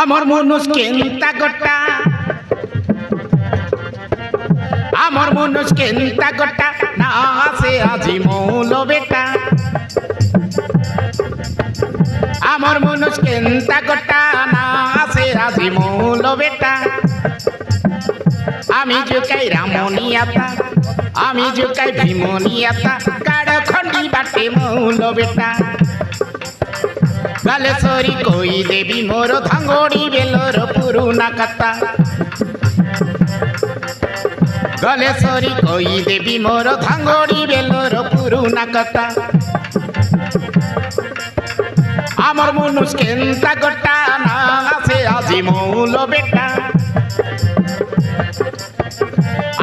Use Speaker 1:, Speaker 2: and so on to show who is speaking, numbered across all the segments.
Speaker 1: আমার মনুষ কেন্তা গোটা আমার মনুষ কেন্তা গোটা না আসে আজি মৌল বেটা আমার মনুষ কেন্তা গোটা না আসে আজি মৌল বেটা আমি জুকাই রামনিয়াতা আমি জুকাই ভীমনিয়াতা কাড় খন্ডি বাটে মৌল বেটা गलेश्वरी कोई देवी मोर धांगोड़ी बेलोर पुरुना कथा गलेश्वरी कोई देवी मोर धांगोड़ी बेलोर पुरुना कथा आमर मनुष केंता गोटा ना आसे आजी मौल बेटा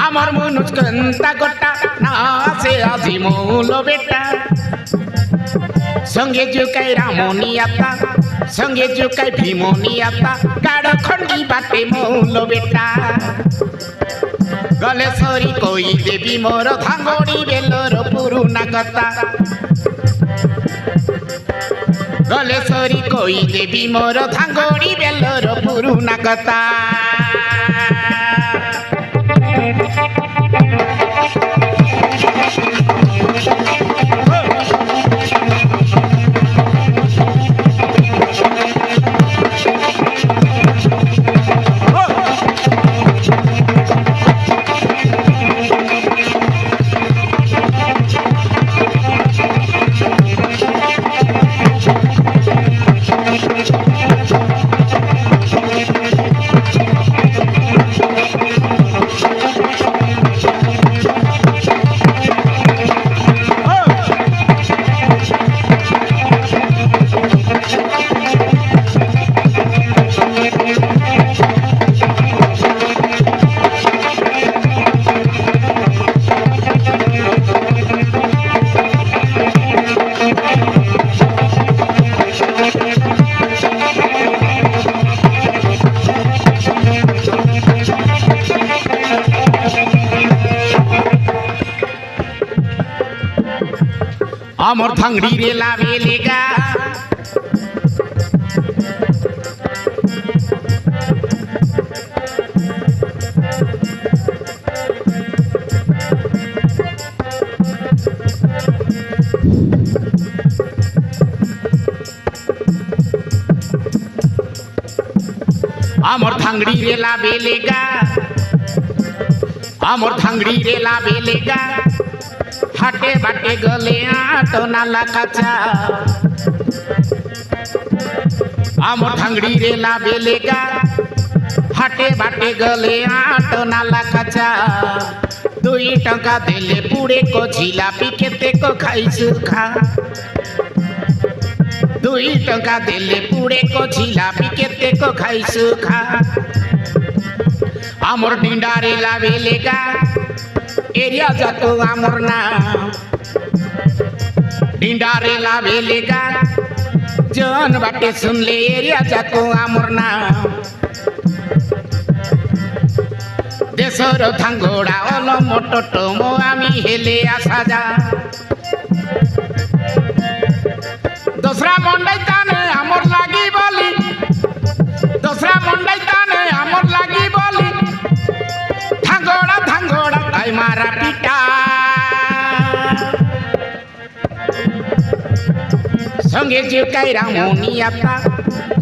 Speaker 1: आमर मनुष केंता गोटा ना आसे आजी मौल बेटा संगे जुकाई रामनियाता संगे जुकाई भीमनियाता काड़ खंडी बाटे मौल बेटा गलेश्वरी कोई देवी मोर धांगोड़ी बेलोर पुरुना कथा गलेश्वरी कोई देवी मोर धांगोड़ी बेलोर पुरुना कथा अमर थांगड़ी रे लावे लेगा अमर थांगड़ी रे लावे लेगा अमर थांगड़ी रे लावे लेगा हाटे बाटे गले आटो नाला काचा आमर थांगड़ी रे लावे लेगा हाटे बाटे गले आटो नाला काचा 2 टंका देले पुड़े को जिलापी केते को खाइसु खा 2 2 ଟଙ୍କା ଦେଲେ ପୁଡ଼େ କୋ ଝିଲାପି କେତେ କୋ ଖାଇସୁ ଖା ଆମର ଡିଣ୍ଡାରେ ଲାଭେଲେଗା एरिया जातो आमर ना डिंडारे लाभेलेगा जन बाटे सुनले एरिया जातो आमर ना देशर थांगोड़ा ओलो मोटो टमो आमी हेले आसा जा दूसरा मंडाई ताने आमर लागी बोली दूसरा मंडाई ताने आमर लागी बोली थांगोड़ा थांगोड़ा ताई मारा पिटा संगे जुकाई रामोनी आता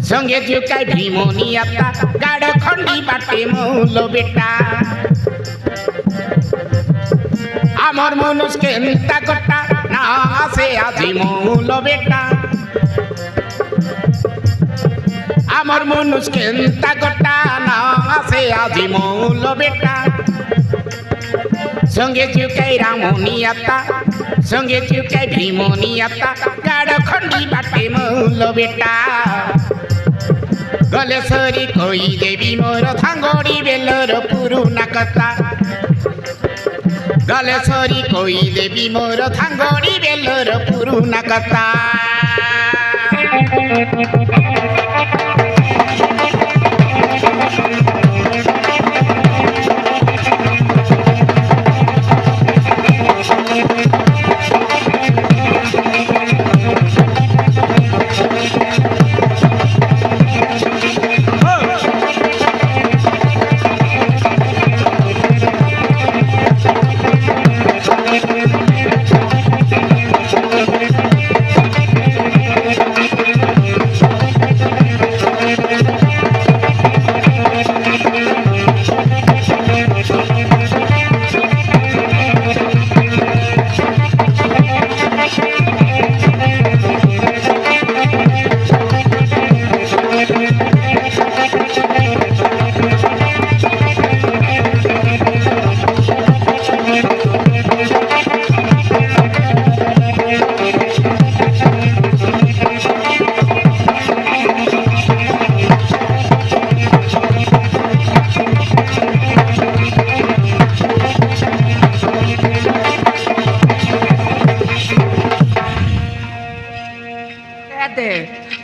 Speaker 1: संगे जुकाई भीमोनी आता गाड़ खंडी बाटे मौलो बेटा आमर मनुष के निता कट्टा ना आसे आजी मौलो बेटा आमर मनुष के निता कट्टा ना आसे आजी मौलो बेटा संगे जुकाई रामोनी आता संगे जुकाई भीमोनी आता गाड़ खंडी बाटे मौलो बेटा गले सरी कोई देवी मोर थांगोड़ी बेलर पुरुना कथा गले सरी कोई देवी मोर थांगोड़ी बेलर पुरुना कथा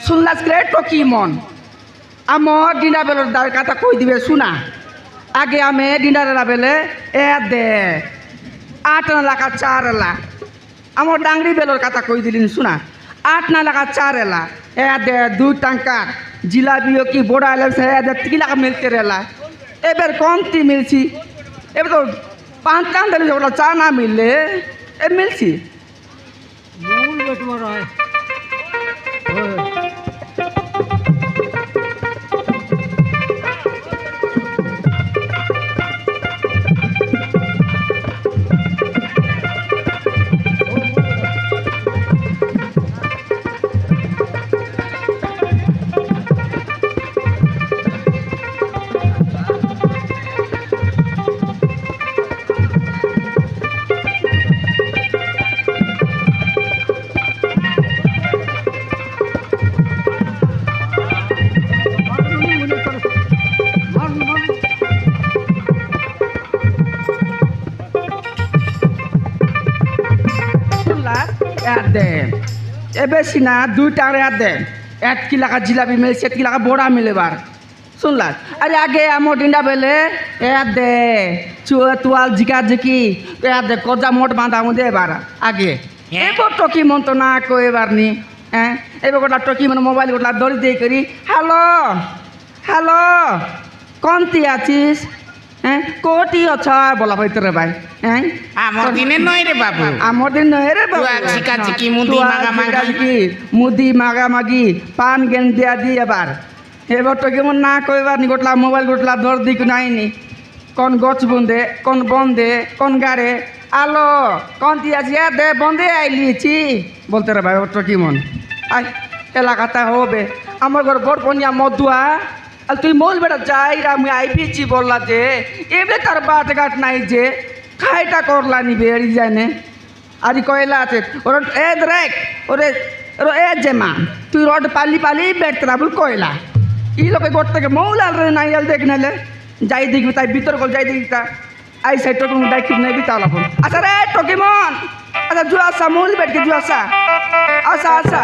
Speaker 2: सुनलास के टकी मन आम डिंडा बेलर दार कथा कई दिबे सुना आगे आमे डिंडा बेले ए दे 8 ना लाखा 4 ला आम डांगरी बेलर कथा कई दिलिन सुना 8 ना लाखा 4 ला ए दे 2 टंका जिलाबियो की बोड़ा ले से ए दे 3 लाख मिलते रेला एबर कमती मिलसी एबर तो 5 टांग दे जोड़ा 4 ना मिलले ए मिलसी मूल बेटवा है एबे सिना 2 टांग दे 1 किलो का जिलाबी मिले 7 किलो का बोड़ा मिले बार सुनला अरे आगे आमो डिंडा बेले ए दे चुआल जिका जिकी ए दे कोजा मोट बांधा मुदे बार आगे एबो टकी मन तो ना को एबार नी एबो गोटा टकी मन मोबाइल गोटा दरी दे करी हेलो हेलो कोनती आछिस कोटी अच्छा बोला भीतर भाई
Speaker 1: आमर दिने नय रे बाबू
Speaker 2: आमर दिन नय रे बाबू
Speaker 1: तुआ चिका चिकी मुदी मागा मागी
Speaker 2: मुदी मागा मागी पान गेन दिया दी एबार एबार तो केमन ना कइबार नी गोटला मोबाइल गोटला धर दिक नाई नी कोन गच बंदे कोन बंदे कोन गारे आलो कोन दिया जिया दे बंदे आइली ची बोलते रे भाई तो केमन आई एलाकाता होबे आमर घर बड़ पनिया मधुआ अल तुई मोल बेटा जाइरा मुई आईपिची बोलला जे एबे तार बाट घाट नाई जे खाइटा करला नी बेरी जाने आरी कइला আছে ওরে এ দেখ ওরে এ যে মা তুই রড পালি পালি বেড ট্রাবল কয়লা ই লোকে গোট থেকে মৌলাল রে নাই আল দেখ নালে যাই দেখবি তাই ভিতর গল যাই দেখবি তা আই সাইড টক দাই কি নেবি তা লাভ আচ্ছা রে টকিমন আচ্ছা জু আসা মৌল বেড কে জু আসা আসা আসা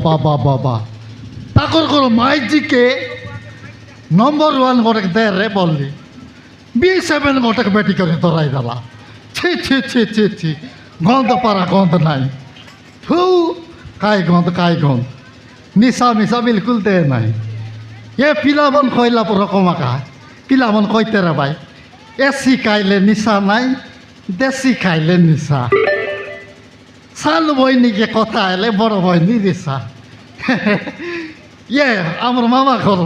Speaker 3: বাবা বাবা তাকর করো মাইজিকে নম্বর 1 গোটে দে রে বললি B7 গোটে বেটি করে ধরাই দেলা ছি ছি ছি ছি ছি গন্ধ পারা গন্ধ নাই থু কাই গন্ধ নিশা মিশা বিলকুল দে নাই এ পিলাবন কইলা রকমাকা পিলাবন কইতে রে ভাই এসি খাইলে নিশা নাই দেশি খাইলে নিশা সাল বইনিকে কথা এলে বড় বইনি দিশা আমার মামা ঘর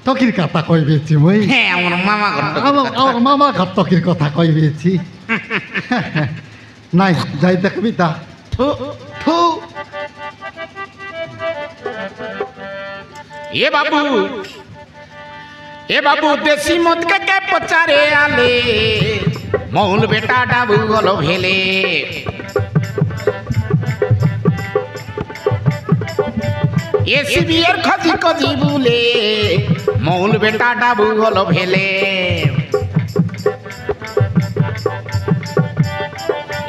Speaker 3: তকির কথা কইবেছি মই
Speaker 1: হ্যাঁ আমার মামা ঘর
Speaker 3: আমার মামা ঘর তকির কথা কইবেছি নাই যাই দেখবি তা
Speaker 1: থু
Speaker 3: থু
Speaker 1: ए बाबू देसी मत के पचारे आले मौल बेटा डाबू गलो भेले ए सीबीआर खजी खजी बुले मौल बेटा डाबू गलो भेले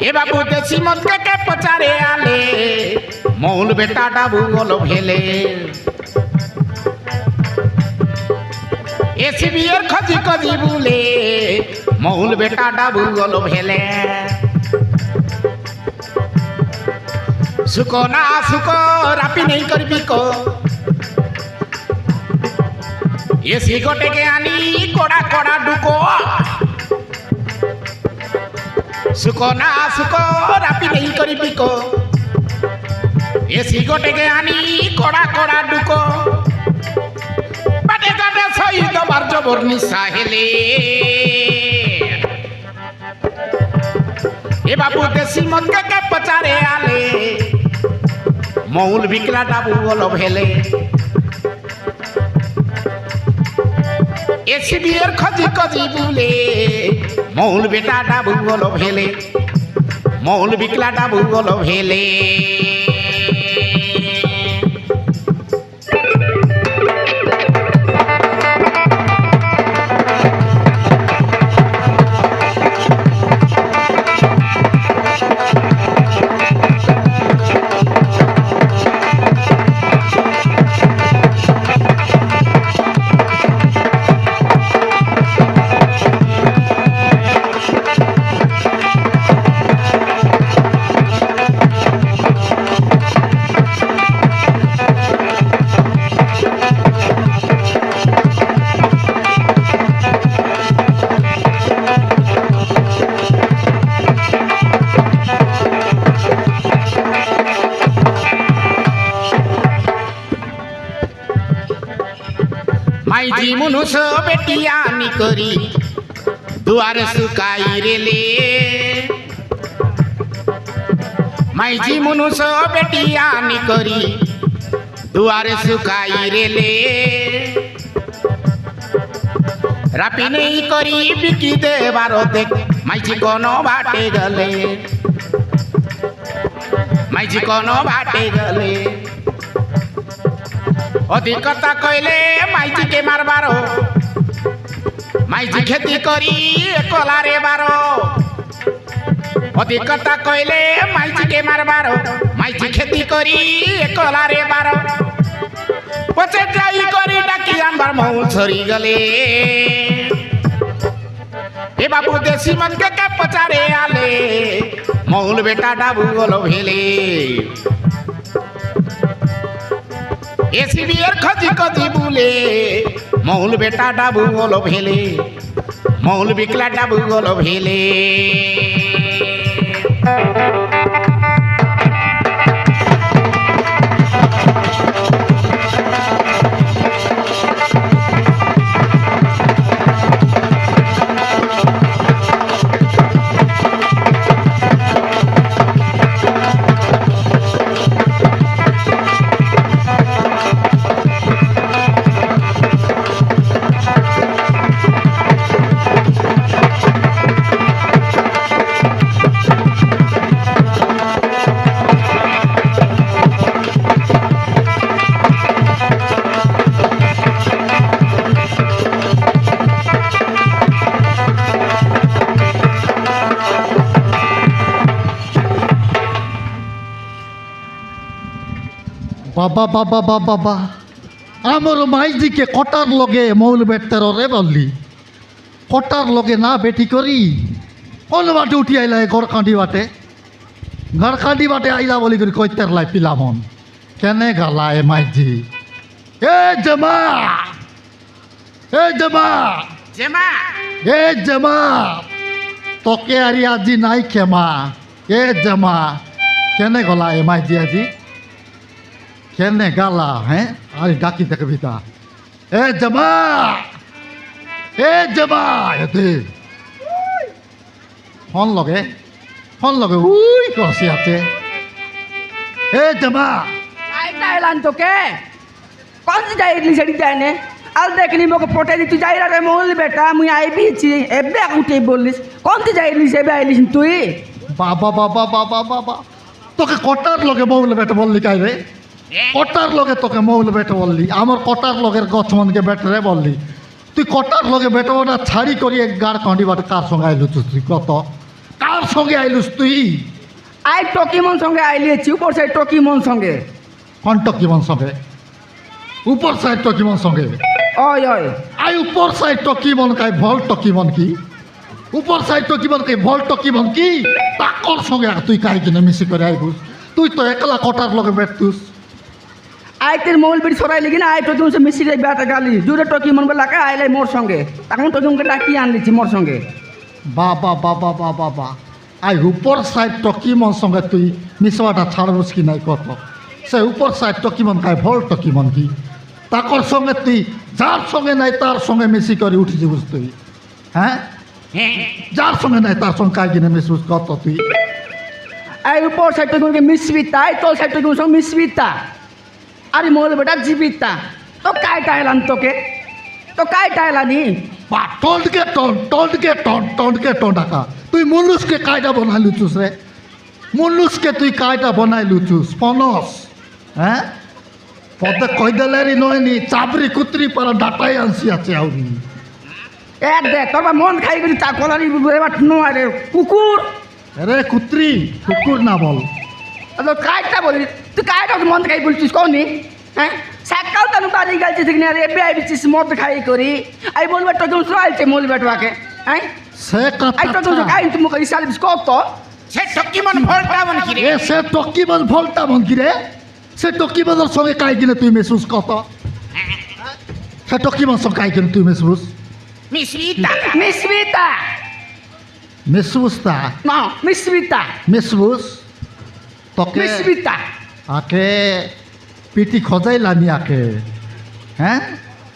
Speaker 1: ए बाबू देसी मत के पचारे आले मौल बेटा डाबू गलो भेले एसीबीआर खजी खजी बुले मौल बेटा डाबू गलो भेले सुको ना सुको रापी नहीं करबी को ये सिगोटे के आनी कोड़ा कोड़ा डुको सुको ना सुको रापी नहीं करबी को ये सिगोटे के आनी कोड़ा कोड़ा डुको শহীদ বার্যবর নিশা হেলে এ বাবু দেশি মদকে পচারে আলে মৌল বিকলা ডাবু গলো ভেলে এসিবিআর খজি খজি বুলে মৌল বেটা ডাবু গলো ভেলে মৌল বিকলা ডাবু গলো ভেলে মাইজি মনুষ বেটিয়ানি করি দুয়ারে শুকাই রেলে মাইজি মনুষ বেটিয়ানি করি দুয়ারে শুকাই রেলে রাপি নেই করি বিকি দেবার দেখ মাইজি কোন বাটে গেলে মাইজি কোন বাটে গেলে অধিকতা কইলে মাইজিকে মারবার মাইজি খেতি করি কলারে বারো অধিকতা কইলে মাইজিকে মারবার মাইজি খেতি করি কলারে বারো পচে যাই করি ডাকি আনবার মৌল ছড়ি গেলে এ বাবু দেশি মনকে কে পচারে আলে মৌল বেটা ডাবু গলো ভেলে এসি বিয়ের খজি খজি বুলে মৌল বেটা ডাবু গলো ভেলে মৌল বিকলা ডাবু গলো ভেলে
Speaker 3: বাবা বাবা বাবা বাবা আমার মাইজিকে কটার লগে মৌল বেটতের রে বললি কটার লগে না বেটি করি কোন বাটে উঠি আইলা গড়কান্দি বাটে আইলা বলি করি কইতের লাই পিলামন কেনে গালা এ মাইজি এ জমা এ জমা
Speaker 1: জেমা
Speaker 3: এ জমা তোকে আরি আজি নাই ক্ষমা এ জমা কেনে গলা এ মাইজি আজি কেনে গালা হ্যাঁ আরে ডাকি দেখে ভিতা এ জমা এতে ফোন লগে উই করছি হাতে এ জমা
Speaker 2: আইটা এলান তোকে কোন যাই ইডলি সেটি যায় নে আল দেখনি মোকে পটে দি তুই যাই রে মৌল বেটা মুই আইবিছি এবে উঠে বললিস কোন যাই ইডলি সেবে আইলিস তুই
Speaker 3: বাবা বাবা বাবা বাবা তোকে কটার লগে মৌল বেটা বললি কাই রে কটার লগে তোকে মৌল বেটা বললি আমার কটার লগের গছমনকে বেটরে বললি তুই কটার লগে বেটাবো না ছাড়ি করি এক গাড় কাঁডি বাটে কার সঙ্গে আইলুস তুই কত কার সঙ্গে আইলুস তুই
Speaker 2: আই টকিমন সঙ্গে আইলিয়েছি উপর সাইড টকিমন সঙ্গে
Speaker 3: কোন টকিমন সঙ্গে উপর সাইড টকিমন সঙ্গে
Speaker 2: ওই ওই
Speaker 3: আই উপর সাইড টকিমন কাই ভল টকিমন কি উপর সাইড টকিমন কি ভল টকিমন কি তাকর সঙ্গে তুই কাই কিনে মিশি করে আইবুস তুই তো একলা কটার লগে বেটতুস
Speaker 2: আইতের মৌল বেটি সরাই লিগি না আই টকিমন সে মিশি রে বেটা গালি দুটো টকিমন বলে লাকা আইলে মোর সঙ্গে তখন টকিমনকে ডাকি আনলিছি মোর সঙ্গে
Speaker 3: বাবা বাবা বাবা বাবা আই উপর সাইড টকিমন সঙ্গে তুই মিশবাটা ছাড়বস কি নাই কত সে উপর সাইড টকিমন কাই ভল টকিমন কি তাকর সঙ্গে তুই যার সঙ্গে নাই তার সঙ্গে মিশি করে উঠি যাবুস তুই হ্যাঁ যার সঙ্গে নাই তার সঙ্গে কাই কিনে মিশবুস কত তুই
Speaker 2: আই উপর সাইড টকিমনকে মিশবিতা আই তোর সাইড টকিমন সঙ্গে মিশবিতা আরে মৌল বেটা জীবিতা তো কাইটা এলান তোকে তো কাইটা এলানি
Speaker 3: বা টনকে টন ডাকা তুই মুলুসকে কায়দা বনাই লুচুস রে মুলুসকে তুই কায়দা বনাই লুচুস ফনস হ্যাঁ পদে কইদেলেরি নয়নি চাবরি কুত্রি পারা ডাটাই আনছি আছে আউরি
Speaker 2: এ দে তোর মন খাই গেলি চা কলারি এবার নয় রে কুকুর
Speaker 3: রে কুত্রি কুকুর না বল
Speaker 2: তো কাইটা বলি তুই কাইটা মন খাই বলছিস কনি হ্যাঁ সকাল তানু বাড়ি গেছিস কিনা রে এবে আইবিছিস মদ খাই করি আই বলবে তো কেউ আইছে মৌল বেটুয়াকে হ্যাঁ
Speaker 3: সে
Speaker 2: আই তো
Speaker 3: কথা
Speaker 2: কাই তুমি কই সালিস কত
Speaker 1: সে টকিমন ভোল্টা মন কি রে
Speaker 3: এ সে টকিবল ভলটা মন কি রে সে টকিবলের সঙ্গে কাই কিনে তুই মেসুস কত সে টকিবল সঙ্গে কাই কিনে তুই মেসুস
Speaker 1: মিশ্রিতা
Speaker 2: মিশ্রিতা
Speaker 3: মেসুস তা
Speaker 2: না মিশ্রিতা
Speaker 3: মেসুস তোকে
Speaker 2: মিশ্রিতা
Speaker 3: আকে পিটি খজাইলানি আকে হ্যাঁ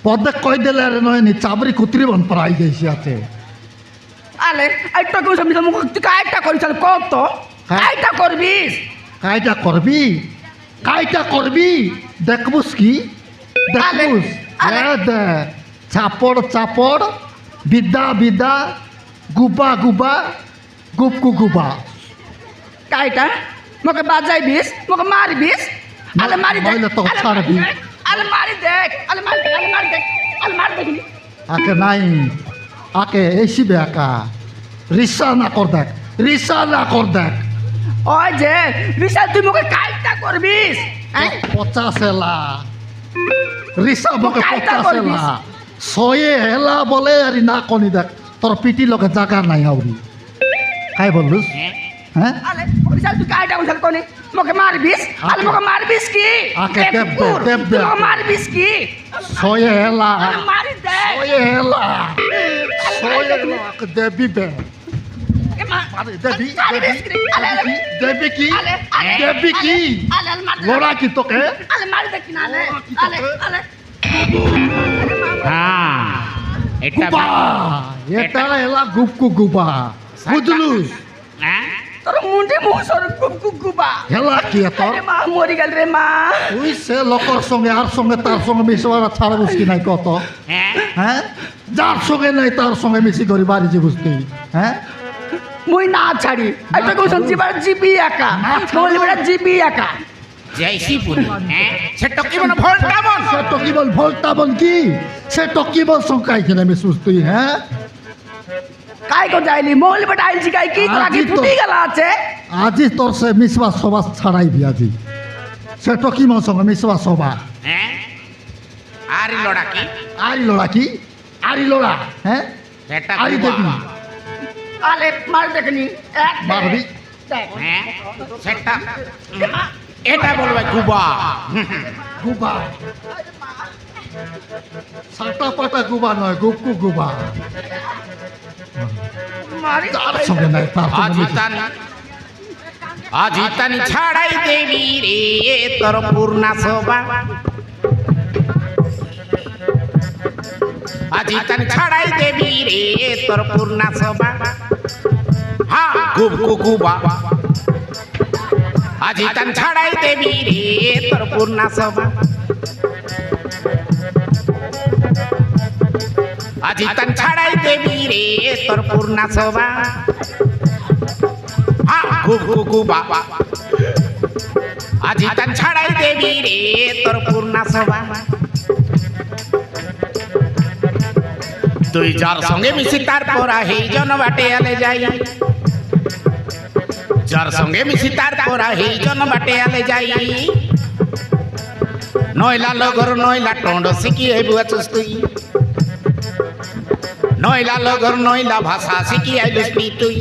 Speaker 3: পদে কই দিলে রে নয় নি চাবরি কুত্রি বন প্রাই গেছি আছে
Speaker 2: আলে একটা কই সব মুখ তুই কাইটা করিস কত
Speaker 3: হ্যাঁ।
Speaker 2: কাইটা করবিস
Speaker 3: কাইটা করবি দেখবুস কি দেখবুস
Speaker 2: আলে।
Speaker 3: দে চাপড় চাপড় বিদ্যা বিদ্যা গুবা গুবা গুপকু গুবা
Speaker 2: কাইটা মোকে বাজাইবিস মোকে মারিবিস আলে মারি দেখ
Speaker 3: নইলে তো
Speaker 2: আলে
Speaker 3: ছাড়বি।
Speaker 2: মারি দেখ, আলে মারি দেখ আলে মারি দেখ আলে মারি দেখ আলে মারি দেখ
Speaker 3: আকে নাই আকে এসিবে একা রিসা না কর দেখ
Speaker 2: ওই যে বিশাল তুই মোকে কাইটা করবিস হ্যাঁ
Speaker 3: পচাশ হেলা রিসা বকে
Speaker 2: কাইটা
Speaker 3: পচাশ
Speaker 2: করবিস।
Speaker 3: হেলা শয়ে হেলা বলে আর না কনি দেখ তোর পিটি লগে জাগা নাই আউরি কাই বললুস হ্যাঁ
Speaker 2: আলে বিশাল তুই কাইটা কইছাল কোনি মোকে মারবিস আলে মোকে মারবিস কি
Speaker 3: আকে দেব দে,
Speaker 2: কুকুর,
Speaker 3: দেব দে।
Speaker 2: তুই মোকে মারবিস কি
Speaker 3: শয়ে হেলা
Speaker 2: আলে মারি দেখ
Speaker 3: শয়ে হেলা দেবি বে
Speaker 2: এ মা
Speaker 3: আরে দেবি
Speaker 2: মারবিস কি? আলে আলে
Speaker 3: দেবি কি
Speaker 2: আলে আলে
Speaker 3: দেবি কি
Speaker 2: আলে আলে মার দে।
Speaker 3: লড়া কি তোকে
Speaker 2: আলে মারি দেখ না আলে আলে আলে
Speaker 1: হ্যাঁ এটা
Speaker 3: গুবা এটা হেলা গুপকু গুবা বুঝলুস
Speaker 1: হ্যাঁ
Speaker 2: তোর মুন্ডে মুহ সর কুকুবা
Speaker 3: হেলা কি তোর
Speaker 2: আরে মা মরি গেল রে মা
Speaker 3: তুই সে লোকর সঙ্গে আর সঙ্গে তার সঙ্গে মিশবার ছাড়বুস কি নাই কত
Speaker 1: হ্যাঁ
Speaker 3: হ্যাঁ যার সঙ্গে নাই তার সঙ্গে মিশি করি বাড়ি যাবুস তুই হ্যাঁ
Speaker 2: মুই না ছাড়ি একটা কইছন জিবার জিবি একা বলি বেটা জিবি একা
Speaker 1: জয়সি পুরি হ্যাঁ সে টকি মনে ভোল্টা মন
Speaker 3: সে টকিবল ভোল্টাবল কি সে টকিবল সংকাই কিনে মিশুস তুই হ্যাঁ
Speaker 2: কাই কো যাইলি মলি বেটা আইল শিকাই কি তোরা কি
Speaker 3: আজি তো-
Speaker 2: ফুটি গেল আছে
Speaker 3: আজি তোর সে মিশবা সবা ছাড়াইবি আজি সে টকিমল সঙ্গে মিশবা সবা
Speaker 1: হ্যাঁ আরি লড়া কি
Speaker 3: আরি লড়া কি আরি লড়া হ্যাঁ
Speaker 1: সেটা
Speaker 3: আরি
Speaker 1: কুবা।
Speaker 3: দেখবি
Speaker 2: আলে মার দেখনি এক
Speaker 3: মারবি
Speaker 2: দেখ
Speaker 1: হ্যাঁ সেটা এটা বলবে কুবা
Speaker 3: গুবা সাটা পাটা গুবা নয় গুপকু গুবা
Speaker 2: মারি
Speaker 3: তার সঙ্গে নাই তার সঙ্গে মিশি।
Speaker 1: আজিতানি ছাড়াই দেবি রে তোর পূর্ণা শোভা আজিতানি ছাড়াই দেবি রে তোর পূর্ণা শোভা হ্যাঁ গুব গুবা আজিতান ছাড়াই দেবি রে তোর পূর্ণা শোভা আজিতান ছাড়াই দেবি রে তোর পূর্ণা শোভা গুবা আজিতান ছাড়াই দেবি রে তোর পূর্ণা শোভা তুই যার সঙ্গে মিশি তারপর হেই জন বাটে আলে যাই যার সঙ্গে মিশি তারপর হেই জন বাটে আলে যাই নয়লা লগর নয়লা টন্ড শিখি বুয়াছুস তুই নয়লা লগর নয়লা ভাষা শিখি আইলুস তুই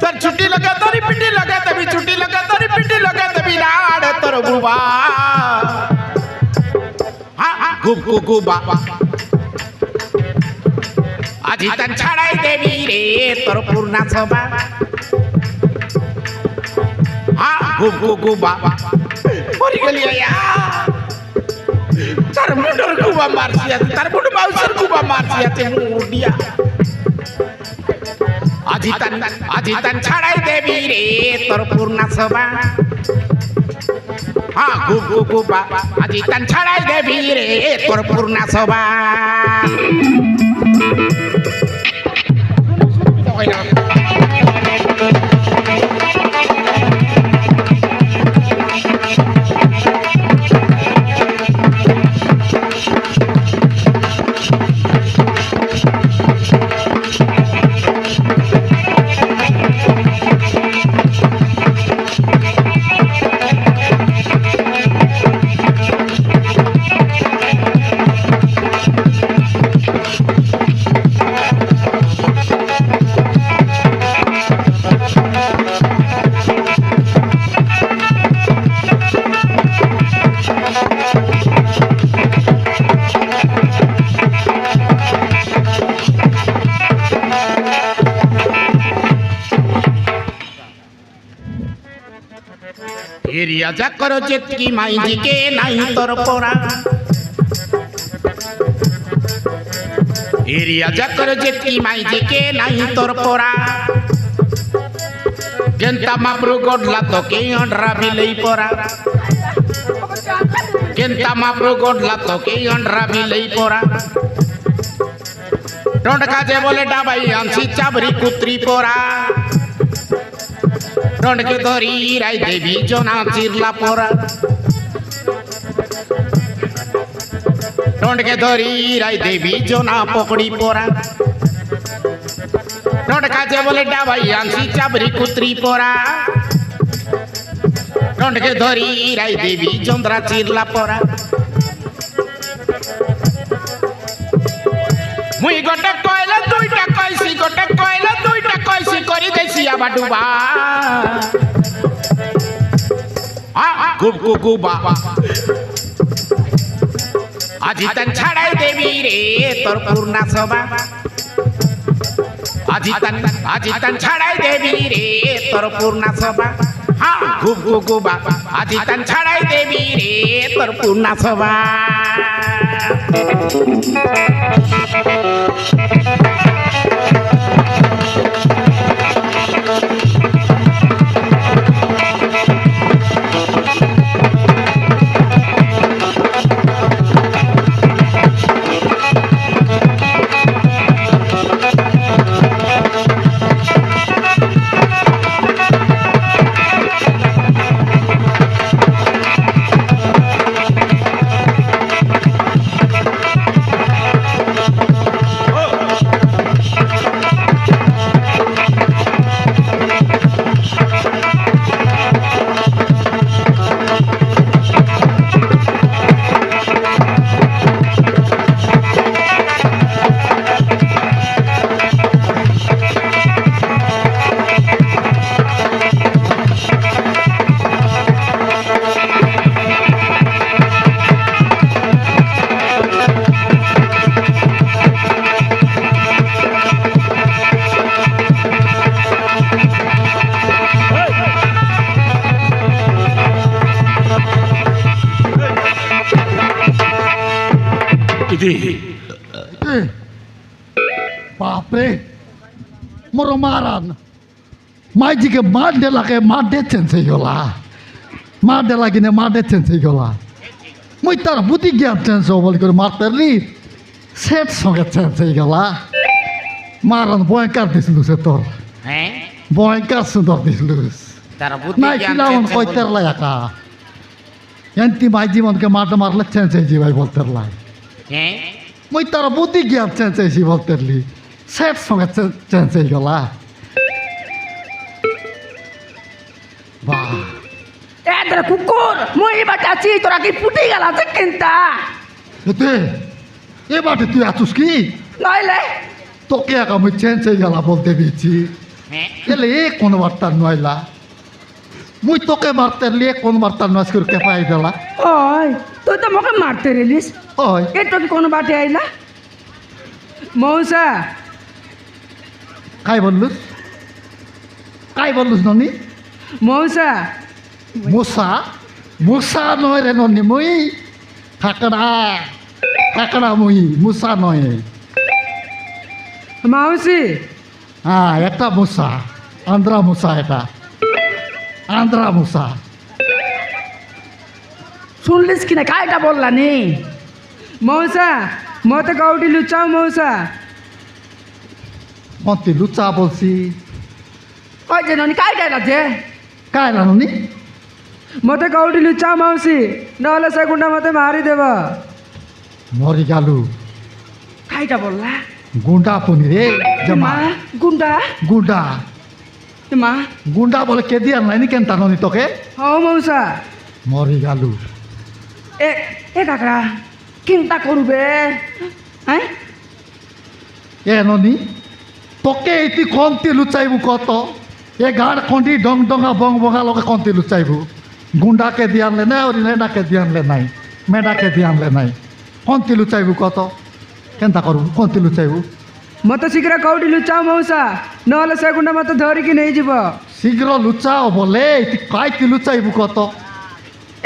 Speaker 1: তোর ছুটি লগা তোরি পিটি লগা তবি ছুটি লগা তোরি পিটি লগা তবি রাড তোর বুবা গুব গুবা আজি তান ছাড়াই দেবি রে তোর পূর্ণা সভা গুব গুবা মরি গলি আয়া তার মুন্ডর গুবা মারছি আছে তার মুন্ড মাউসের গুবা মারছি আছে মুডিয়া আজি তান ছাড়াই দেবি রে তোর পূর্ণা সভা গুব গুবা আজি তান ছাড়াই দেবি রে তোর পূর্ণা সভা এরিয়া যা করো যেতকি মাইজিকে নাই তোর পড়া এরিয়া যা করো যেতকি মাইজিকে নাই তোর পড়া কেনতা মাপ্রু গডলা তোকে অন্ডরা বিলেই পড়া কেনতা মাপ্রু গডলা তোকে অন্ডরা বিলেই পড়া টন্ডকা যে বলে ডাবাই আনছি চাবরি কুত্রি পড়া টন্ডকে ধরি রাই দেবী জনা চিরলা পড়া টন্ডকে ধরি রাই দেবী জনা পকড়ি পড়া টন্ডকা যে বলে ডাবাই আনছি চাবরি কুত্রি পড়া টন্ডকে ধরি রাই দেবী চন্দ্রা চিরলা পড়া মুই গোটে কইলা দুইটা কইছি গোটে কইলা দুইটা কইছি করি দেছি আবার ডুবা গুব গুব গুবা আজি তন ছাড়াই দেবী রে তোর পূর্ণা সভা আজি তন ছাড়াই দেবী রে তোর পূর্ণা সভা হ্যাঁ গুব গুব গুবা আজি তন ছাড়াই দেবী রে তোর পূর্ণা সভা
Speaker 3: বাপরে মোর মারান মাইজিকে মার দেলাকে মার দেখছেন সেই গলা মার দেলা কিনে মার দেখছেন সেই গলা মুই তার বুদ্ধি জ্ঞান চেঞ্জ বলি করে মারতে রি সেট সঙ্গে চেঞ্জ হয়ে গেলা মারান ভয়ঙ্কর দিছিল সে তোর
Speaker 1: হ্যাঁ
Speaker 3: ভয়ঙ্কর সুন্দর দিছিল
Speaker 1: তার বুদ্ধি
Speaker 3: নাই
Speaker 1: জ্ঞান
Speaker 3: ছিলাম
Speaker 1: চেঞ্জ
Speaker 3: কইতের লাই একা এনতি মাইজি মনকে মারতে মারলে চেঞ্জ হয়ে যাই বলতে লাই
Speaker 1: হ্যাঁ
Speaker 3: মুই তার বুদ্ধি জ্ঞান চেঞ্জ হয়েছি বলতে সেট সঙ্গে চেঞ্জ হয়ে গেলা বাহ
Speaker 2: এদের কুকুর মুই বাটাছি তোরা কি ফুটে গেল আছে কিনতা
Speaker 3: এতে এবারে তুই আছিস কি
Speaker 2: নইলে
Speaker 3: তোকে একা মুই চেঞ্জ হয়ে গেলা বলতে দিয়েছি
Speaker 1: হ্যাঁ
Speaker 3: এলে এ কোন বার্তা নয়লা মুই তোকে মারতে লিয়ে কোন বার্তা নয় করে কেপাই দিলা
Speaker 2: ওই তুই তো মোকে মারতে রেলিস
Speaker 3: ওই
Speaker 2: এটো কি কোনো বাটে আইলা মৌসা
Speaker 3: কাই বললুস ননি
Speaker 2: মৌসা
Speaker 3: মুসা মুসা নয় রে ননি মুই কাকড়া মুই মুসা নয়
Speaker 2: মাউসি
Speaker 3: হ্যাঁ একটা মুসা আন্ধ্রা মুসা এটা আন্ধ্রা মুসা
Speaker 2: শুনলিস কিনা কাইটা বললা নি মৌসা মতে কাউটি লুচাও মৌসা
Speaker 3: মন্তি লুচা বলছি
Speaker 2: ওই যে ননি কাইটা আছে
Speaker 3: কাই ননি
Speaker 2: মতে কাউটি লুচাও মাউসি নহলে সেগুন্ডা মতে মারি দেব
Speaker 3: মরি গালু
Speaker 2: কাইটা বললা
Speaker 3: গুন্ডা পুনি রে
Speaker 2: মা
Speaker 3: জমা
Speaker 2: গুন্ডা
Speaker 3: গুন্ডা
Speaker 2: মা
Speaker 3: গুন্ডা বলে কে দিয়ে আনলাইনি কেন টানি তোকে
Speaker 2: ও মৌসা
Speaker 3: মরি গালু
Speaker 2: এ এ কাকা চিন্তা করবে হ্যাঁ
Speaker 3: এ ননি তোকে এটি কন্তি লুচাইবু কত এ গাঁড় খন্ডি ডং ডঙা বং বঙা লোকে কন্তি লুচাইবু গুন্ডাকে দিয়ে আনলে না ওরি নেডাকে দিয়ে আনলে নাই মেডাকে দিয়ে আনলে নাই কন্তি লুচাইবু কত কেনতা করবু কন্তি লুচাইবু
Speaker 2: মতো শীঘ্র কাউটি লুচাও মৌসা নহলে সেগুন্ডা মতো ধরিকি নেই যাব
Speaker 3: শীঘ্র লুচাও বলে এটি কাইতি লুচাইবু কত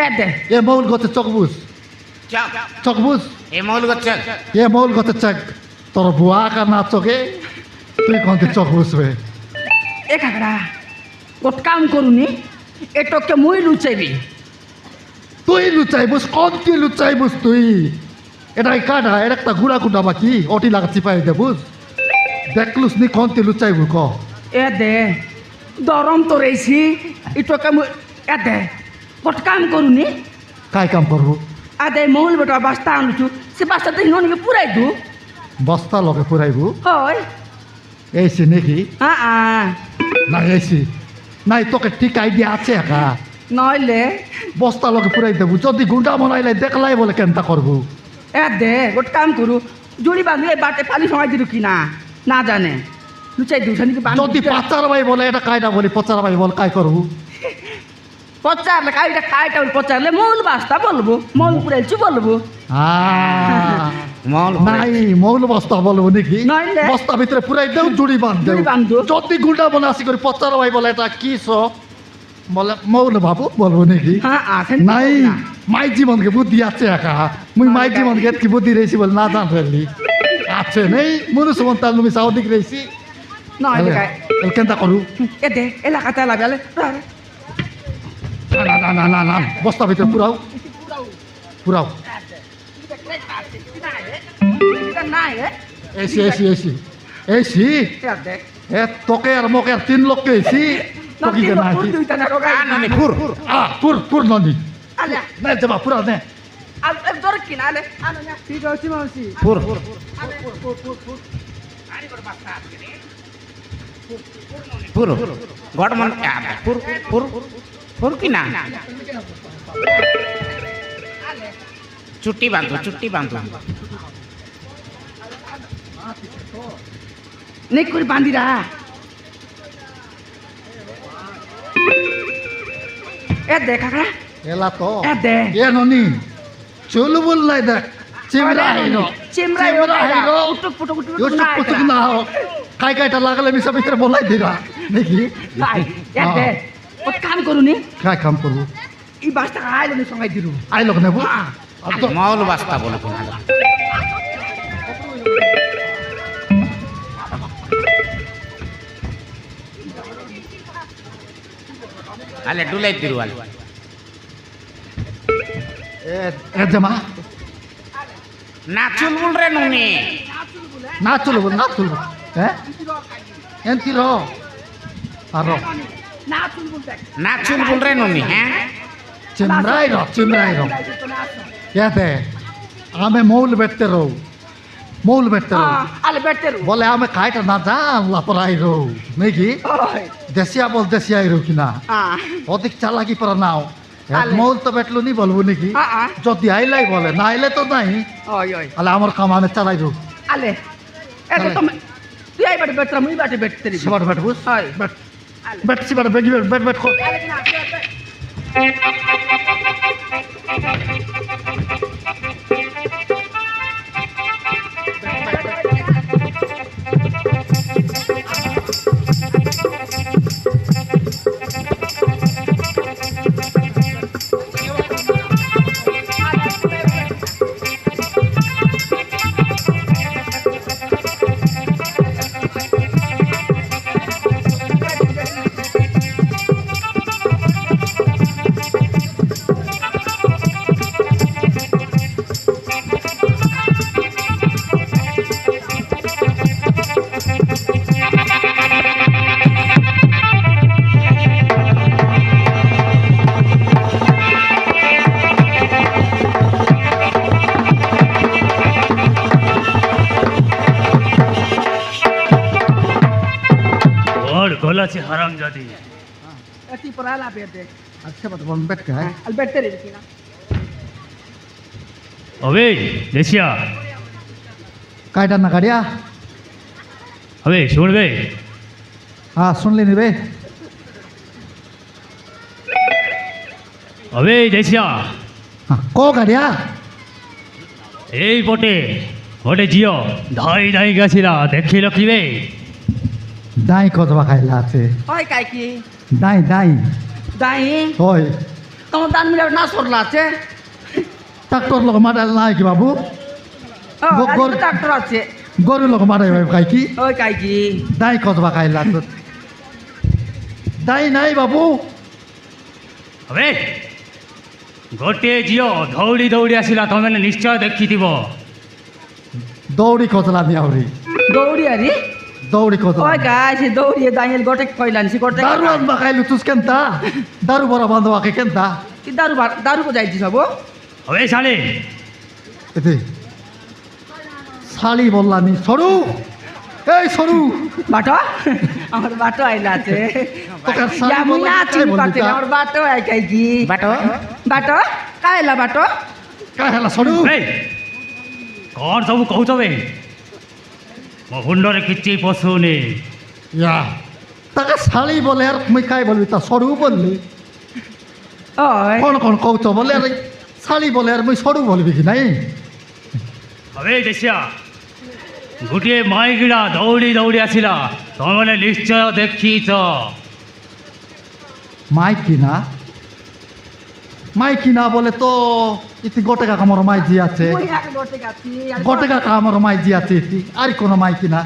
Speaker 2: এ দে
Speaker 3: এ মৌল গতে চকবুস
Speaker 1: চক
Speaker 3: চকবুস
Speaker 1: এ মৌল গচ্ছা
Speaker 3: এ মৌল গতে চক তোর বুয়া কা না চকে তুই কোনতে চকবুস বে
Speaker 2: এ কাকড়া গোট কাম করুনি এটকে মুই লুচাইবি
Speaker 3: তুই লুচাইবুস কোন তুই লুচাইবুস তুই এটা কাটা এটা একটা গুড়া গুড়া বাকি ওটি লাগা চিপাই দেবুস দেখলুস নি কোন তুই লুচাইবু ক
Speaker 2: এ দে দরম তো রইছি এটকে মুই এ দে গোট কাম করুনি
Speaker 3: কাই কাম করবো
Speaker 2: আদে মহুল বেটা বাস্তা আনুছু সে বাস্তা তুই ননিকে পুরাই দু
Speaker 3: বস্তা লগে পুরাইবু
Speaker 2: হয়
Speaker 3: এইছি নাকি
Speaker 2: হ্যাঁ
Speaker 3: না এইছি নাই তোকে ঠিক আইডিয়া আছে একা
Speaker 2: নইলে
Speaker 3: বস্তা লগে পুরাই দেবু যদি গুন্ডা মনাইলে দেখলাই বলে কেনটা করবো
Speaker 2: এ দে গোট কাম করু জুড়ি বাঁধু এই বাটে পানি সময় দিল কি না না জানে লুচাই দিউ সানিকে
Speaker 3: যদি পাচার ভাই বলে এটা কায়দা বলি পচার ভাই বল কাই করবো
Speaker 2: পচারলে কাইটা কাইটা পচারলে মৌল বাস্তা বলবো মৌল পুরাইছু বলবো
Speaker 1: মৌল
Speaker 3: নাই মৌল বস্তা বলবো নাকি
Speaker 2: নইলে?
Speaker 3: বস্তা ভিতরে পুরাই দেও জুড়ি বাঁধ দেও
Speaker 2: জুড়ি বাঁধ দেও।
Speaker 3: যদি গুন্ডা বলে আসি করে পচার ভাই বলে এটা কি বলে মৌল বাবু বলবো নাকি
Speaker 2: হ্যাঁ আসেন
Speaker 3: নাই মাই জীবনকে বুদ্ধি আছে একা মুই মাই জীবনকে কি বুদ্ধি রয়েছি বলে না জান ফেললি আছে নেই মনুষ্য মন তার তুমি সাউদিক রয়েছি
Speaker 2: নইলে কাই
Speaker 3: কেনটা করু
Speaker 2: এ দে এলাকাতে লাগালে
Speaker 3: না না না না না বস্তা ভিতরে পুরাও পুরাও
Speaker 2: নাই
Speaker 3: এসি এসি এসি এসি
Speaker 2: দে
Speaker 3: এ তোকে আর মোকে আর 3 লোককে এসি তোকে কে নাই
Speaker 2: দুইটা না রোগা
Speaker 1: কাননি ফুর
Speaker 3: পুর ননি
Speaker 2: আলে
Speaker 3: না দেবা পুরা নে
Speaker 2: আর দর কিনা আলে আনো না ঠিক আছে মাউসি
Speaker 1: ফুর ফুর গড মন ফুর ফুর ফুর কি না চুট্টি বাঁধো চুট্টি বাঁধো
Speaker 2: নেই করে বাঁধিরা এ দে কাকা
Speaker 3: এলা তো
Speaker 2: এ দে
Speaker 3: এ ননি চলু বল নাই দেখ চিমরা হাইনো
Speaker 2: চিমরা
Speaker 3: হাইনো
Speaker 2: উটুক পুটুক উটুক
Speaker 3: ইউসুফ পুতুক না কাই কাইটা লাগালে মিশা ভিতরে বলাই দিরা নাকি
Speaker 2: নাই এ দে ও কাম করুনি
Speaker 3: কাই কাম করবো
Speaker 2: ই বাসটা আইলো নি সঙ্গাই দিরু
Speaker 3: আই লোক নেবো
Speaker 1: মৌল বাস্তা বলো কিনা আলে ডুলাই দিরু আলে
Speaker 3: এ জামা
Speaker 1: না চুলবুল রে নুনি
Speaker 3: না চলবো হ্যাঁ এনতি র আর
Speaker 2: না চুলবুল দেখ
Speaker 1: না চুলবুল রে নুনি হ্যাঁ
Speaker 3: চিমরাই র ইয়াতে আমি মৌল বেটতে রো
Speaker 2: আলে বেটেরু
Speaker 3: বলে আমি খাইটা না জান লাপরাই রো নাকি
Speaker 2: ওই
Speaker 3: দেশিয়া বল দেশিয়াই রো কিনা অধিক চালাকি পরা নাও
Speaker 2: আলে।
Speaker 3: মৌল তো বেটলো নি বলবো নাকি যদি আইলাই বলে না আইলে তো নাই
Speaker 2: ওই ওই
Speaker 3: আলে আমার কাম আমি চালাই রো
Speaker 2: আলে এত তুমি তুই আই বাটে বেটরা মুই বাটে বেটতেরি
Speaker 3: সেবার বেট বুঝ
Speaker 2: হয়
Speaker 3: বেট বেট সেবার বেগি বেট বেট কর
Speaker 2: আলে না
Speaker 4: और गोला से हराम जाती
Speaker 2: এতি পরা লা বেটে
Speaker 3: আচ্ছা বাট বল বেট কা
Speaker 2: আল বেটতেরি কিনা
Speaker 4: अबे देसिया
Speaker 3: কাইটা না গাড়িয়া
Speaker 4: अबे सुन बे
Speaker 3: হ্যাঁ শুনলি নি বে
Speaker 4: अबे देसिया
Speaker 3: কো গাড়িয়া
Speaker 4: এই পটে ওটে জিও ধাই ধাই গেছিলা দেখিল কি বে
Speaker 3: দাই কতবা খাইলা আছে
Speaker 2: ওই কাই কি
Speaker 3: দাই
Speaker 2: দাই
Speaker 3: হয়
Speaker 2: তোমার দান মিলে না সরলা আছে
Speaker 3: ট্রাক্টর লোক মারাল নাই কি বাবু
Speaker 2: ডাক্তার আছে
Speaker 3: গরু লোক মারাই খাই কি
Speaker 2: ওই কাই কি
Speaker 3: দাই কতবা খাইলা দাই নাই বাবু
Speaker 4: હવે ଗୋଟିଏ ଝିଅ ଦୌଡ଼ି ଦୌଡ଼ି ଆସିଲା ତମେ ନିଶ୍ଚୟ ଦେଖିଥିବ।
Speaker 3: দৌড়ি খতলানি আউরি
Speaker 2: দৌড়ি আরে
Speaker 3: দৌড়ি
Speaker 2: ওই
Speaker 3: খতলানি
Speaker 2: গাই সে দৌড়ি দাইল গটে কইলান সে গটে
Speaker 3: দারু আনবা খাইলু তুস কেনতা দারু বড় বান্ধব আকে কেনতা
Speaker 2: কি দারু কো যাইছি সব
Speaker 4: હવે ଶାଳୀ
Speaker 3: এতে শালি বললানি সরু এই সরু
Speaker 2: বাটো আমার বাটো আইলা আছে
Speaker 3: তোকে শালি
Speaker 2: ইয়া মুই না
Speaker 3: বললানি,
Speaker 2: চিনি
Speaker 3: কাই
Speaker 2: পারতে
Speaker 3: বললি তা?
Speaker 2: আমার বাটো আই কাই কি
Speaker 1: বাটো
Speaker 2: বাটো কাইলা বাটো
Speaker 3: কাই হেলা সরু
Speaker 4: এই କ'ଣ ସବୁ କହୁଛ ବେ ମୋ ମୁଣ୍ଡରେ କିଛି ପଶୁନି।
Speaker 3: ইয়া তাকে শালি বলে আর মুই কাই বলবি তা সরু বললি
Speaker 2: ওই
Speaker 3: কোন কোন কৌচ বলে আর শালি বলে আর মুই সরু বলবি কি নাই
Speaker 4: હવે દેશ્યા ଗୋଟିଏ ମାଇକିଣା ଦୌଡ଼ି ଦୌଡ଼ି ଆସିଲା ତମେ ନିଶ୍ଚୟ ଦେଖିଛ।
Speaker 3: মাইকিনা মাইকিনা বলে তো ইতি গোটে কাকা আমার মাইজি আছে
Speaker 2: মুই এক গটে গাছি
Speaker 3: গোটে কাকা আমার মাইজি আছে ইতি আর কোনো মাইকিনা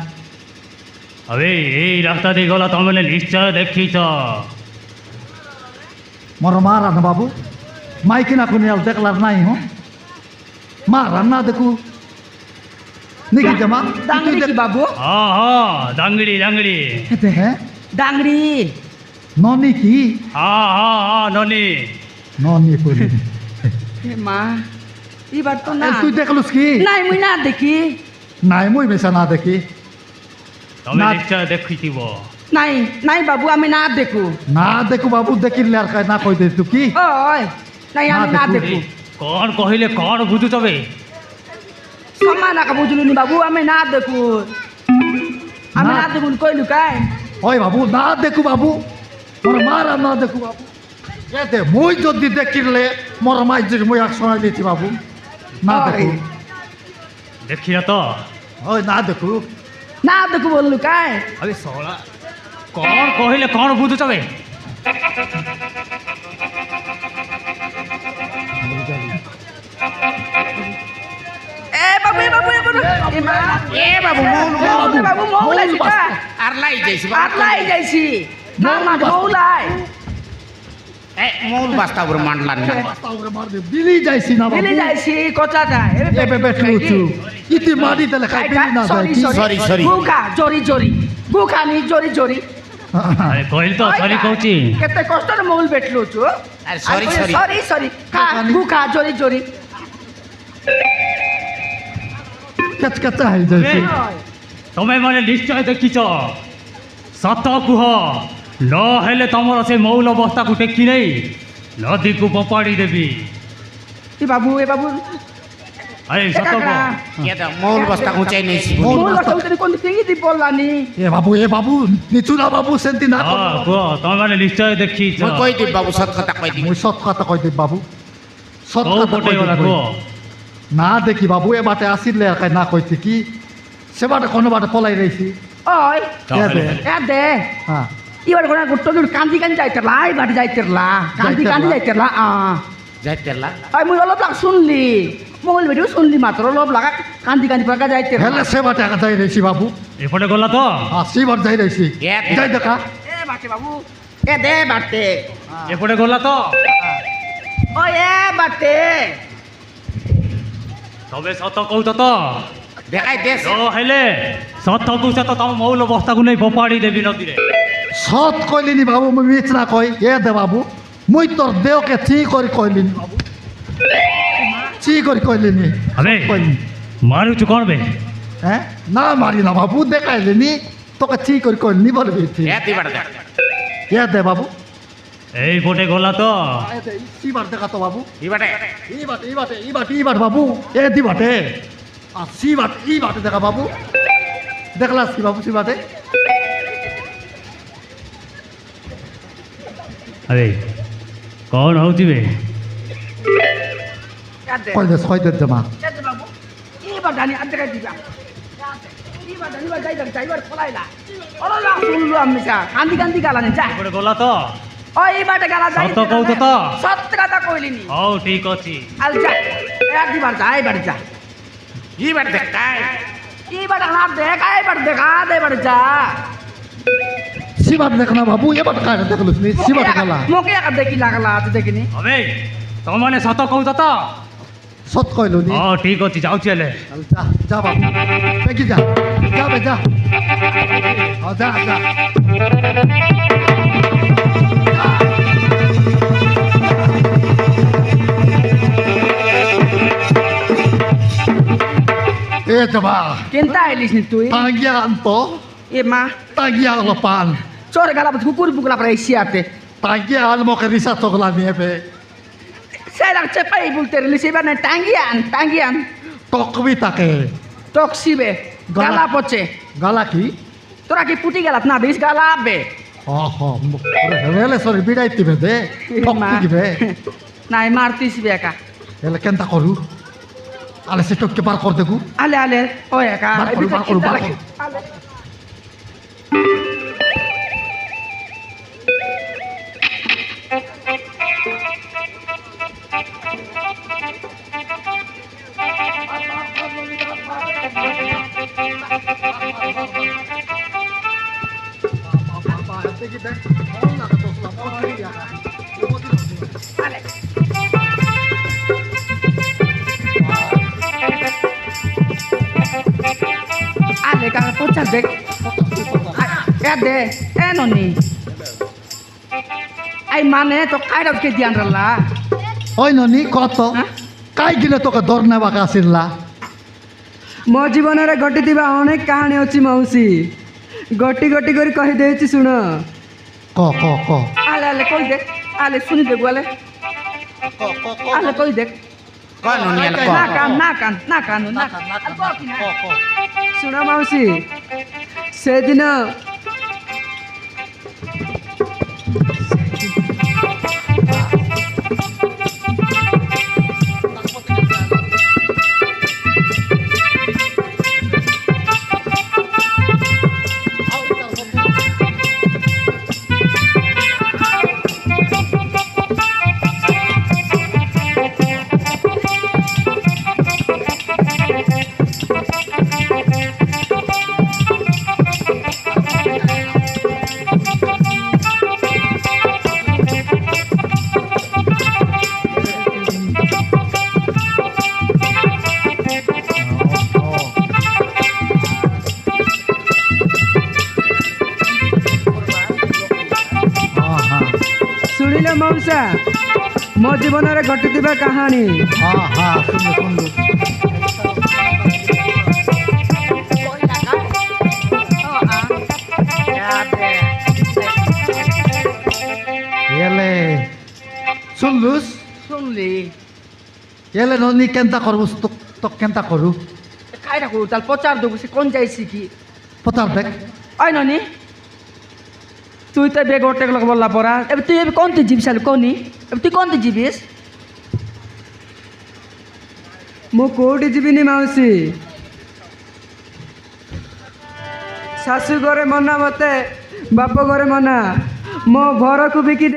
Speaker 4: હવે এই রাস্তা দিয়ে গলা ତମେ ନିଶ୍ଚୟ ଦେଖିଛ।
Speaker 3: মোর মা রান বাবু মাইকিনা কোনি আল দেখলার নাই হো মা রান্না দেখু নিকি জামা
Speaker 2: ডাংরি কি বাবু
Speaker 4: ହଁ ହଁ ଦାଙ୍ଗିଡ଼ି ଦାଙ୍ଗିଡ଼ି
Speaker 3: হেতে হ্যাঁ
Speaker 2: ডাংরি
Speaker 3: ননি কি
Speaker 4: ହଁ ହଁ ହଁ ନନି
Speaker 3: ননি কইলি
Speaker 2: এ মা এবার তো না
Speaker 3: তুই দেখলুস কি
Speaker 2: নাই মুই না দেখি
Speaker 3: নাই মুই বেশা না দেখি
Speaker 4: ତମେ
Speaker 3: ନା-
Speaker 4: ନିଶ୍ଚୟ ଦେଖିଥିବ।
Speaker 2: নাই নাই বাবু আমি না দেখু
Speaker 3: না দেখু বাবু দেখিলে আর না কই দে তুই কি
Speaker 2: ওই নাই আমি
Speaker 3: না
Speaker 2: না
Speaker 3: দেখু।
Speaker 2: দেখু
Speaker 4: କ'ଣ କହିଲେ କ'ଣ ବୁଝୁଛ ବେ
Speaker 2: সমান আকা বুঝলুনি বাবু আমি না দেখু আমি
Speaker 3: না-
Speaker 2: না দেখুন কইলু কাই
Speaker 3: ওই বাবু না দেখু বাবু মোর মা রান না দেখু বাবু এতে মুই যদি দেখিলে মোর মাইজির মুই এক শোনাই দিছি বাবু না
Speaker 2: ওই।
Speaker 3: দেখু
Speaker 4: ଦେଖିଲ ତ
Speaker 3: ওই না দেখু
Speaker 2: না দেখু বললু কাই
Speaker 4: ଆରେ ଶଳା କ'ଣ କହିଲେ କ'ଣ ବୁଝୁଛ ବେ
Speaker 2: এ বাবু এ বাবু এ বাবু এ মা
Speaker 1: এ বাবু
Speaker 2: বাবু মৌলাই কা
Speaker 1: আর লাই যাইছি
Speaker 2: আটলাই যাইছি না না মৌলাই
Speaker 1: এ মূল বাস্তা উপর মানলাম না
Speaker 3: বিলি যাইছি না বাবু
Speaker 2: দিলে যাইছি কথাটা
Speaker 3: এবে বেটলু তু ইতি মারি দিলে খাই বিলি না
Speaker 2: সরি
Speaker 3: যাই
Speaker 1: Sorry, sorry.
Speaker 2: বুকা জরি জরি বুকা নি জরি জরি
Speaker 4: ଆରେ କହିଲି ତ ସରି କହୁଛି
Speaker 2: କେତେ କଷ୍ଟରେ ମଉଲ ବେଟଲୁ ତୁ
Speaker 1: ଆରେ sorry, sorry.
Speaker 2: ସରି ସରି ଖା
Speaker 3: କାକାନି।
Speaker 2: ବୁକା ଜରି ଜରି
Speaker 3: কেচ কেচ হই যাইছি
Speaker 4: ତମେ ମାନେ ନିଶ୍ଚୟ ଦେଖିଛ ସତ କୁହ ନହେଲେ ତମର ସେ ମୌଲ ବସ୍ତାକୁ ଟେକି ନେଇ ନଦୀକୁ ଫୋପାଡ଼ି ଦେବି।
Speaker 2: এ বাবু
Speaker 4: ଆରେ ସତ କୁହ
Speaker 1: কে দা মূল বাস্তা উঁচাই নেছি
Speaker 3: মৌল
Speaker 2: মৌল
Speaker 3: বস্তা-
Speaker 2: কথা কোন ফিঙ্গি দি বললানি
Speaker 3: এ বাবু নিচু না বাবু সেন্তি না
Speaker 4: ହଁ କୁହ ତମେ ମାନେ ନିଶ୍ଚୟ ଦେଖିଛ
Speaker 1: মই কই দিম বাবু সৎ কথা কই দিম
Speaker 3: মুই সৎ কথা কই দিই বাবু সৎ
Speaker 4: କୋଉ
Speaker 3: কথা
Speaker 4: ପଟେ
Speaker 3: কই
Speaker 4: ଗଲା
Speaker 3: দিই
Speaker 4: କୁହ
Speaker 3: না দেখি বাবু এ বাটে আসিলে আর না কইতে কি সে বাটে কোনো বাটে পলাই রইছি
Speaker 2: ওই
Speaker 3: দে।
Speaker 2: এ দে
Speaker 3: হ্যাঁ
Speaker 2: ইবার কোন গুট্টো দূর কান্দি কান্দি যাইতেরলা এই বাড়ি যাইতেরলা কান্দি কান্দি যাইতেরলা
Speaker 1: যাইতেলা
Speaker 2: ওই মুই অলপ লাগ শুনলি মৌল ভিডিও শুনলি মাত্র অলপ লাগা কান্দি কান্দি পাকা যাইতেরলা
Speaker 3: হেলে সে বাটে যাই রইছি বাবু
Speaker 4: এপଟେ গଲା ତ
Speaker 3: আসি বার যাই রইছি
Speaker 1: এ দে।
Speaker 3: যাই দেখা
Speaker 2: এ বাটে বাবু এ দে বাটে
Speaker 4: এপଟେ গଲା ତ
Speaker 2: ওই এ বাটে
Speaker 4: ତମେ ସତ କହୁଛ ତ
Speaker 1: দেখাই দেশ
Speaker 4: ନହେଲେ ସତ କହୁଛ ତ ତମ ମୌଲ ବସ୍ତାକୁ ନେଇ ଫୋପାଡ଼ି ଦେବି ନଦୀରେ।
Speaker 3: সৎ কইলিনি বাবু মুই মিছ না কই এ দে বাবু মুই তোর দেহকে চি করি কইলিনি বাবু চি করি কইলিনি
Speaker 4: હવે
Speaker 3: কইলিনি
Speaker 4: મારું କ'ଣ ବେ
Speaker 3: হ্যাঁ না মারি না বাবু দেখাইলিনি তোকে চি করি কইলিনি বলবি
Speaker 1: এ দিবার দে
Speaker 3: এ দে বাবু
Speaker 4: এইপଟେ গଲା ତ
Speaker 3: সি বার দেখা তো বাবু
Speaker 1: ইবাটে
Speaker 3: ই বাট বাবু এ দি বাটে আর সি বাট ই বাটে দেখা বাবু দেখলা সি বাবু সি বাটে
Speaker 4: ଆରେ କ'ଣ ହେଉଛି ବେ
Speaker 2: এ দে
Speaker 3: কই দে জমা
Speaker 2: এ দে বাবু এবার জানি আর দেখাই দিবা এবার জানি যাইবার ফলাইলা অলপ লাগ শুনলু আমি কান্দি কান্দি গালানি যা
Speaker 4: এপଟେ গଲା ତ
Speaker 2: ওই বাটে গালা যাই
Speaker 4: সত কହୁଛ ତ?
Speaker 2: সত্য কথা কইলিনি
Speaker 4: ହଉ ଠିକ ଅଛି
Speaker 2: আল যা এক দিবার যা এবার যা
Speaker 1: ಈ ಬಾಟ್ ಕಾಯ್
Speaker 2: কি বাটে না দেখ এবার দেখা দে এবার যা
Speaker 3: সিবাট দেখ না বাবু এবার কাজ দেখলুস নি সিবাট গেলা
Speaker 2: মোকে একা দেখি লাগলা তুই দেখিনি
Speaker 4: হবে ତମମାନେ ସତ କହୁଛ ତ?
Speaker 3: সত কইলো নি
Speaker 4: ହଉ ଠିକ ଅଛି ଯାଉଛି ହେଲେ
Speaker 3: যা যা বাবু দেখি যা যা বে যা যা যা এ জবা
Speaker 2: কেনতা আইলিস নি তুই
Speaker 3: tagian to
Speaker 2: এ মা
Speaker 3: tagian lepan
Speaker 2: চোর গালা কুকুর বুকলা পরে সিয়াতে
Speaker 3: tagian mau ke risa to gela ni be
Speaker 2: সেরাক চেপাই বলতে রিলিস এবার না টাঙ্গিয়ান
Speaker 3: tokwi take
Speaker 2: টক্সিবে গালা পচে
Speaker 3: gala ki
Speaker 2: তোরা কি পুটি গেলাত না দিস গালা বে
Speaker 3: oh rele sorry bidai tibe de tokwi gibe
Speaker 2: নাই মারতিস বে একা
Speaker 3: ele kenta koru ale se tokke par kor degu
Speaker 2: আলে আলে ও একা
Speaker 3: বার করু, বার করু, বার করু।
Speaker 2: আলে। আলে কাকা পোছা দেখ এ দে এ ননি আই মানে তো কাইরাত কে দিয়ান রাল্লা
Speaker 3: oi noni koto
Speaker 2: হ্যাঁ?
Speaker 3: kai gile toke dorne baka asilla
Speaker 5: ମୋ ଜୀବନରେ ଘଟିଥିବା ଅନେକ କାହାଣୀ ଅଛି ମାଉସୀ ଗୋଟି ଗୋଟି କରି କହିଦେଉଛି ଶୁଣ
Speaker 3: ko
Speaker 2: আলে আলে কই দেখ আলে শুনি দেখ বলে আলে কই দেখ
Speaker 1: কোন নিয়াল
Speaker 2: না
Speaker 1: কো
Speaker 2: কান না কান না কান না কান আর কো কি না
Speaker 5: ଶୁଣ ମାଉସୀ ସେଦିନ ଶୁଣିଲ ମାଉସା ମୋ ଜୀବନରେ ଘଟିଥିବା କାହାଣୀ
Speaker 3: ha sundu ele sunlus
Speaker 2: শুনলি
Speaker 3: ele noni kenta korus tok kenta koru
Speaker 2: কাইরা করু তাল প্রচার দেবো সে কোন যাইছি কি
Speaker 3: potar dek
Speaker 2: ওই ননি তুই তো বেগ ওটে লোক বললা পড়া এবার তুই এবার কোন তুই জিবিস আলু কোনি এবার তুই কোন তুই জিবিস
Speaker 5: ମୁଁ କୋଉଠି ଯିବିନି ମାଉସୀ ଶାଶୁ ଘରେ ମନା ମତେ ବାପ ଘରେ ମନା ମୋ ଘରକୁ ବିକି